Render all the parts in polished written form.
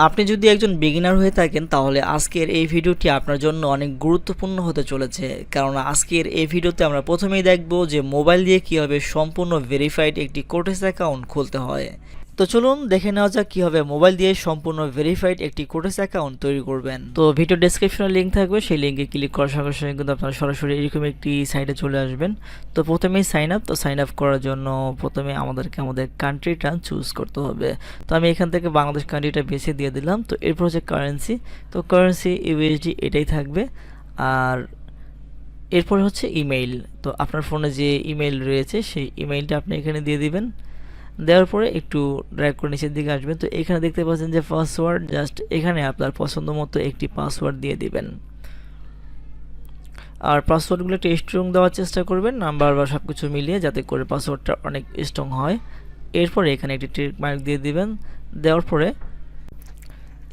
আপনি যদি একজন বিগিনার হয়ে থাকেন তাহলে আজকের এই ভিডিওটি আপনার জন্য অনেক গুরুত্বপূর্ণ হতে চলেছে, কারণ আজকের এই ভিডিওতে আমরা প্রথমেই দেখব যে মোবাইল দিয়ে কীভাবে সম্পূর্ণ ভেরিফাইড একটি কোটেস অ্যাকাউন্ট খুলতে হয়। তো চলুন দেখে নেওয়া যাক কীভাবে মোবাইল দিয়ে সম্পূর্ণ ভেরিফাইড একটি কোটেস অ্যাকাউন্ট তৈরি করবেন। তো ভিডিও ডেসক্রিপশনে লিঙ্ক থাকবে, সেই লিঙ্কে ক্লিক করার সঙ্গে সঙ্গে কিন্তু আপনারা সরাসরি এরকম একটি সাইটে চলে আসবেন। তো প্রথমেই সাইন আপ। তো সাইন আপ করার জন্য প্রথমে আমাদেরকে আমাদের কান্ট্রিটা চুজ করতে হবে। তো আমি এখান থেকে বাংলাদেশ কান্ট্রিটা বেছে দিয়ে দিলাম। তো এরপর হচ্ছে কারেন্সি, তো কারেন্সি ইউএসডি এটাই থাকবে। আর এরপর হচ্ছে ইমেইল, তো আপনার ফোনে যে ইমেইল রয়েছে সেই ইমেইলটা আপনি এখানে দিয়ে দিবেন। দেওয়ার পরে একটু ড্র্যাগ করে নিচের দিকে আসবেন। তো এখানে দেখতে পাচ্ছেন যে পাসওয়ার্ড, জাস্ট এখানে আপনার পছন্দ মতো একটি পাসওয়ার্ড দিয়ে দিবেন। আর পাসওয়ার্ডগুলো একটু স্ট্রং দেওয়ার চেষ্টা করবেন, নাম্বার বা সব কিছু মিলিয়ে, যাতে করে পাসওয়ার্ডটা অনেক স্ট্রং হয়। এরপরে এখানে একটি টিক মার্ক দিয়ে দিবেন। দেওয়ার পরে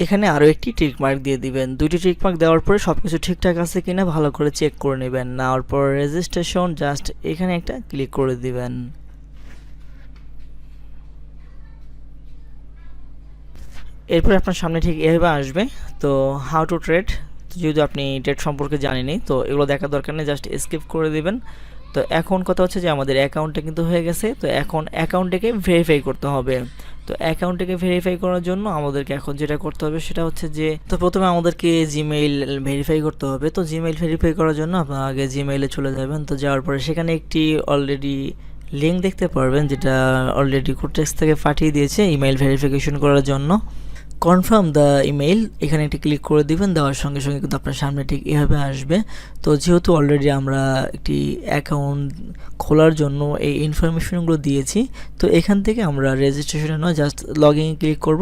এখানে আরও একটি টিক মার্ক দিয়ে দিবেন। দুইটি টিক মার্ক দেওয়ার পরে সব কিছু ঠিকঠাক আছে কিনা ভালো করে চেক করে নেবেন। নেওয়ার পর রেজিস্ট্রেশন, জাস্ট এখানে একটা ক্লিক করে দিবেন। এরপর আপনার সামনে ঠিক এভাবে আসবে। তো হাউ টু ট্রেড, যেহেতু আপনি ট্রেড সম্পর্কে জানেনই, তো এগুলো দেখার দরকার নেই, জাস্ট স্কিপ করে দিবেন। তো এখন কথা হচ্ছে যে আমাদের অ্যাকাউন্টটা কিন্তু হয়ে গেছে। তো এখন অ্যাকাউন্টটাকে ভেরিফাই করতে হবে। তো অ্যাকাউন্টটাকে ভেরিফাই করার জন্য আমাদেরকে এখন যেটা করতে হবে সেটা হচ্ছে যে, তো প্রথমে আমাদেরকে জিমেইল ভেরিফাই করতে হবে। তো জিমেইল ভেরিফাই করার জন্য আপনারা আগে জিমেইলে চলে যাবেন। তো যাওয়ার পরে সেখানে একটি অলরেডি লিঙ্ক দেখতে পারবেন, যেটা অলরেডি কোটেক্স থেকে পাঠিয়ে দিয়েছে ইমেইল ভেরিফিকেশন করার জন্য। কনফার্ম দ্য ইমেইল, এখানে একটি ক্লিক করে দিবেন। দেওয়ার সঙ্গে সঙ্গে কিন্তু আপনার সামনে ঠিক এভাবে আসবে। তো যেহেতু অলরেডি আমরা একটি অ্যাকাউন্ট খোলার জন্য এই ইনফরমেশনগুলো দিয়েছি, তো এখান থেকে আমরা রেজিস্ট্রেশনে নয়, জাস্ট লগইনে ক্লিক করব।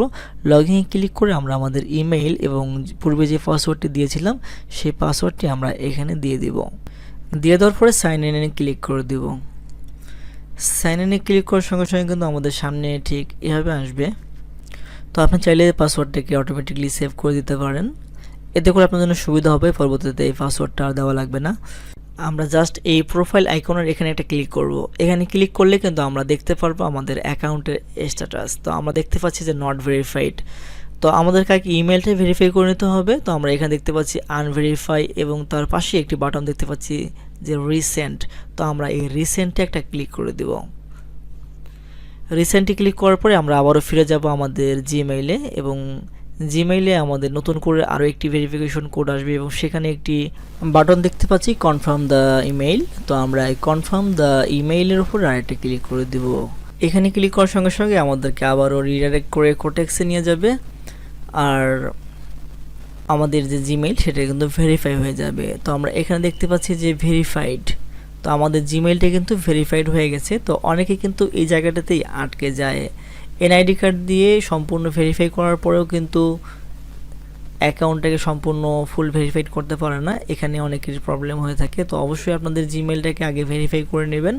লগইনে ক্লিক করে আমরা আমাদের ইমেইল এবং পূর্বে যে পাসওয়ার্ডটি দিয়েছিলাম সেই পাসওয়ার্ডটি আমরা এখানে দিয়ে দিব। দিয়ে দেওয়ার পরে সাইন ইনে ক্লিক করে দিব। সাইন ইনে ক্লিক করার সঙ্গে সঙ্গে কিন্তু আমাদের সামনে ঠিক এভাবে আসবে। তো আপনি চাইলে পাসওয়ার্ডটাকে অটোমেটিকলি সেভ করে দিতে পারেন, এতে করে আপনার জন্য সুবিধা হবে, পরবর্তীতে এই পাসওয়ার্ডটা আর দেওয়া লাগবে না। আমরা জাস্ট এই প্রোফাইল আইকনের এখানে একটা ক্লিক করব। এখানে ক্লিক করলে কিন্তু আমরা দেখতে পারবো আমাদের অ্যাকাউন্টের স্ট্যাটাস। তো আমরা দেখতে পাচ্ছি যে নট ভেরিফাইড। তো আমাদেরকে আগে ইমেলটা ভেরিফাই করে নিতে হবে। তো আমরা এখানে দেখতে পাচ্ছি আনভেরিফাই এবং তার পাশে একটি বাটন দেখতে পাচ্ছি যে রিসেন্ট। তো আমরা এই রিসেন্টে একটা ক্লিক করে দেব। রিসেন্টলি ক্লিক করার পরে আমরা আবারও ফিরে যাব আমাদের জিমেইলে, এবং জিমেইলে আমাদের নতুন করে আরও একটি ভেরিফিকেশন কোড আসবে এবং সেখানে একটি বাটন দেখতে পাচ্ছি কনফার্ম দ্য ইমেইল। তো আমরা এই কনফার্ম দ্য ইমেইলের উপর আরেকটা ক্লিক করে দেব। এখানে ক্লিক করার সঙ্গে সঙ্গে আমাদেরকে আবারও রিডাইরেক্ট করে কোটেক্সে নিয়ে যাবে, আর আমাদের যে জিমেইল সেটা কিন্তু ভেরিফাই হয়ে যাবে। তো আমরা এখানে দেখতে পাচ্ছি যে ভেরিফাইড। তো আমাদের জিমেইলটা কিন্তু ভেরিফাইড হয়ে গেছে। তো অনেকে কিন্তু এই জায়গাটাতেই আটকে যায়, এনআইডি কার্ড দিয়ে সম্পূর্ণ ভেরিফাই করার পরেও কিন্তু অ্যাকাউন্টটাকে সম্পূর্ণ ফুল ভেরিফাইড করতে পারে না, এখানে অনেকের প্রবলেম হয়ে থাকে। তো অবশ্যই আপনাদের জিমেইলটাকে আগে ভেরিফাই করে নেবেন।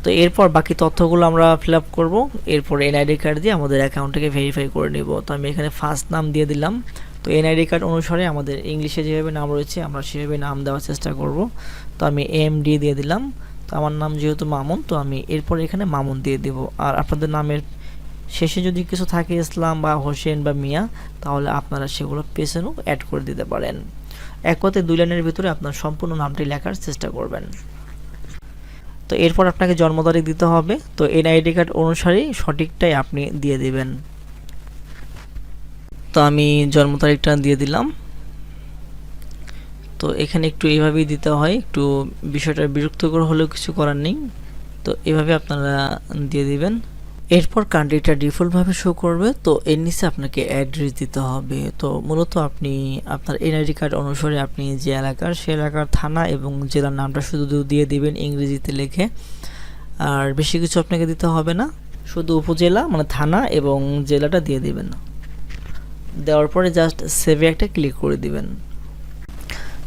তো এরপর বাকি তথ্যগুলো আমরা ফিল আপ করবো। এরপর এনআইডি কার্ড দিয়ে আমাদের অ্যাকাউন্টটাকে ভেরিফাই করে নেব। তো আমি এখানে ফার্স্ট নাম দিয়ে দিলাম। তো এনআইডি কার্ড অনুসারে আমাদের ইংলিশে যেভাবে নাম রয়েছে আমরা সেভাবে নাম দেওয়ার চেষ্টা করব। তো আমি এমডি দিয়ে দিলাম। তো আমার নাম যেহেতু মামুন, তো আমি এরপর এখানে মামুন দিয়ে দেব। আর আপনাদের নামের শেষে যদি কিছু থাকে ইসলাম বা হোসেন বা মিয়া, তাহলে আপনারা সেগুলো পেছনেও অ্যাড করে দিতে পারেন। এক কথায় 2 লাইনের ভিতরে আপনার সম্পূর্ণ নামটি লেখার চেষ্টা করবেন। তো এরপর আপনাকে জন্ম তারিখ দিতে হবে। তো এনআইডি কার্ড অনুসারেই সঠিকটাই আপনি দিয়ে দিবেন। তো আমি জন্ম তারিখটা দিয়ে দিলাম। তো এখানে একটু এইভাবেই দিতে হয়, একটু বিষয়টা বিরক্তিকর হলেও কিছু করার নেই। তো এভাবে আপনারা দিয়ে দিবেন। এরপর কান্ট্রিটা ডিফল্টভাবে শো করবে। তো এর নিচে আপনাকে অ্যাড্রেস দিতে হবে। তো মূলত আপনি আপনার এনআইডি কার্ড অনুসারে আপনি যে এলাকার সে এলাকার থানা এবং জেলার নামটা শুধু দিয়ে দিবেন ইংরেজিতে লিখে, আর বেশি কিছু আপনাকে দিতে হবে না, শুধু উপজেলা মানে থানা এবং জেলাটা দিয়ে দিবেন। দেওয়ার পরে জাস্ট সেভে একটা ক্লিক করে দিবেন।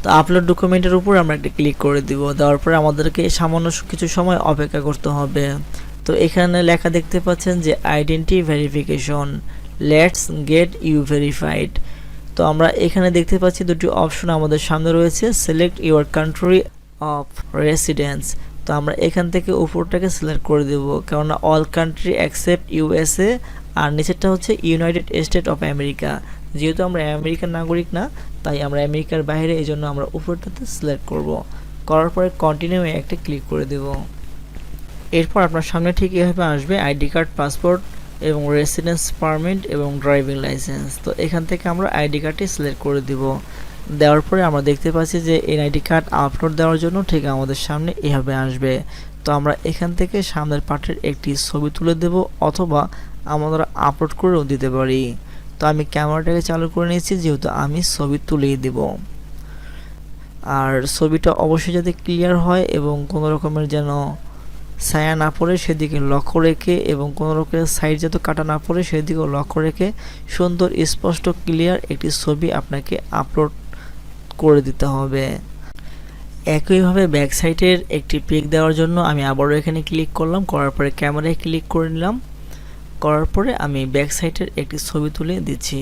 তো আপলোড ডকুমেন্টের উপর আমরা একটা ক্লিক করে দিব। দেওয়ার পরে আমাদেরকে সামান্য কিছু সময় অপেক্ষা করতে হবে। তো এখানে লেখা দেখতে পাচ্ছেন যে identity verification, let's get you verified. তো আমরা এখানে দেখতে পাচ্ছি দুটি অপশন আমাদের সামনে রয়েছে, select your country of residence. তো আমরা এখান থেকে উপরটাকে সিলেক্ট করে দেব, কেননা অল কান্ট্রি অ্যাকসেপ্ট ইউএসএ আর নিচেরটা হচ্ছে ইউনাইটেড স্টেট অফ আমেরিকা। যেহেতু আমরা আমেরিকার নাগরিক না, তাই আমরা আমেরিকার বাইরে, এই জন্য আমরা উপরটাতে সিলেক্ট করব। করার পরে কন্টিনিউ একটা ক্লিক করে দেব। এরপর আপনার সামনে ঠিক এভাবে আসবে আইডি কার্ড, পাসপোর্ট এবং রেসিডেন্স পারমিট এবং ড্রাইভিং লাইসেন্স। তো এখান থেকে আমরা আইডি কার্ডটি সিলেক্ট করে দিব। দেওয়ার পরে আমরা দেখতে পাচ্ছি যে এনআইডি কার্ড আপলোড দেওয়ার জন্য ঠিক আমাদের সামনে এভাবে আসবে। তো আমরা এখান থেকে সামনের পার্টের একটি ছবি তুলে দেব, অথবা আমরা আপলোড করেও দিতে পারি। তো আমি ক্যামেরাটাকে চালু করে নিয়েছি, যেহেতু আমি ছবি তুলেই দেব। আর ছবিটা অবশ্যই যাতে ক্লিয়ার হয় এবং কোনো রকমের যেন ছায়া না পড়ে সেদিকে লক্ষ্য রেখে, এবং কোনো রকমের সাইড যাতে কাটা না পড়ে সেদিকেও লক্ষ্য রেখে সুন্দর স্পষ্ট ক্লিয়ার একটি ছবি আপনাকে আপলোড করে দিতে হবে। একইভাবে ব্যাক সাইডের একটি পিক দেওয়ার জন্য আমি আবারও এখানে ক্লিক করলাম, করার পরে ক্যামেরায় ক্লিক করে নিলাম। করার পরে আমি ব্যাক সাইডের একটি ছবি তুলে দিচ্ছি।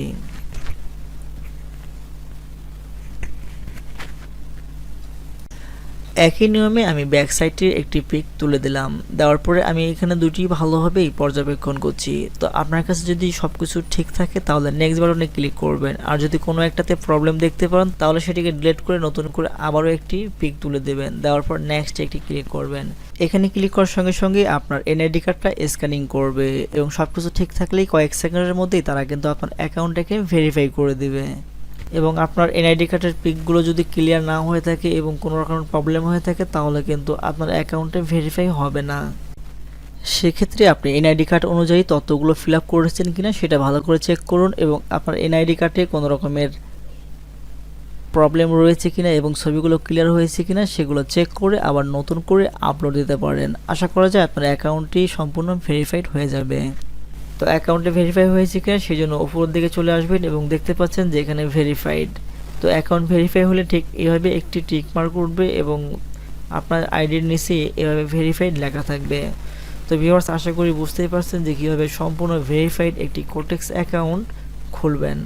একই নিয়মে আমি ব্যাক সাইডের একটি পিক তুলে দিলাম। দেওয়ার পরে আমি এখানে দুটি ভালোভাবেই পর্যবেক্ষণ করছি। তো আপনার কাছে যদি সবকিছু ঠিক থাকে তাহলে নেক্সট বাটনে ক্লিক করবেন, আর যদি কোনো একটাতে প্রবলেম দেখতে পারেন তাহলে সেটিকে ডিলিট করে নতুন করে আবারও একটি পিক তুলে দেবেন। দেওয়ার পর নেক্সট একটি ক্লিক করবেন। এখানে ক্লিক করার সঙ্গে সঙ্গে আপনার এনআইডি কার্ডটা স্ক্যানিং করবে, এবং সবকিছু ঠিক থাকলেই কয়েক সেকেন্ডের মধ্যেই তারা কিন্তু আপনার অ্যাকাউন্টটাকে ভেরিফাই করে দিবে। এবং আপনার এনআইডি কার্ডের পিকগুলো যদি ক্লিয়ার না হয়ে থাকে এবং কোনো রকম প্রবলেম হয়ে থাকে তাহলে কিন্তু আপনার অ্যাকাউন্টে ভেরিফাই হবে না। সেক্ষেত্রে আপনি এনআইডি কার্ড অনুযায়ী তথ্যগুলো ফিল আপ করেছেন কিনা সেটা ভালো করে চেক করুন, এবং আপনার এনআইডি কার্ডে কোনো রকমের প্রবলেম রয়েছে কিনা এবং ছবিগুলো ক্লিয়ার হয়েছে কিনা সেগুলো চেক করে আবার নতুন করে আপলোড দিতে পারেন। আশা করা যায় আপনার অ্যাকাউন্টটি সম্পূর্ণ ভেরিফাইড হয়ে যাবে। তো অ্যাকাউন্টে ভেরিফাই হয়েছে কিনা সেই জন্য উপরের দিকে চলে আসবেন এবং দেখতে পাচ্ছেন যে এখানে ভেরিফাইড। তো অ্যাকাউন্ট ভেরিফাই হলে ঠিক এভাবে একটি টিক মার্ক উঠবে এবং আপনার আইডির নিচে এভাবে ভেরিফাইড লেখা থাকবে। তো ভিউয়ার্স, আশা করি বুঝতেই পারছেন যে কীভাবে সম্পূর্ণ ভেরিফাইড একটি কোটেক্স অ্যাকাউন্ট খুলবেন।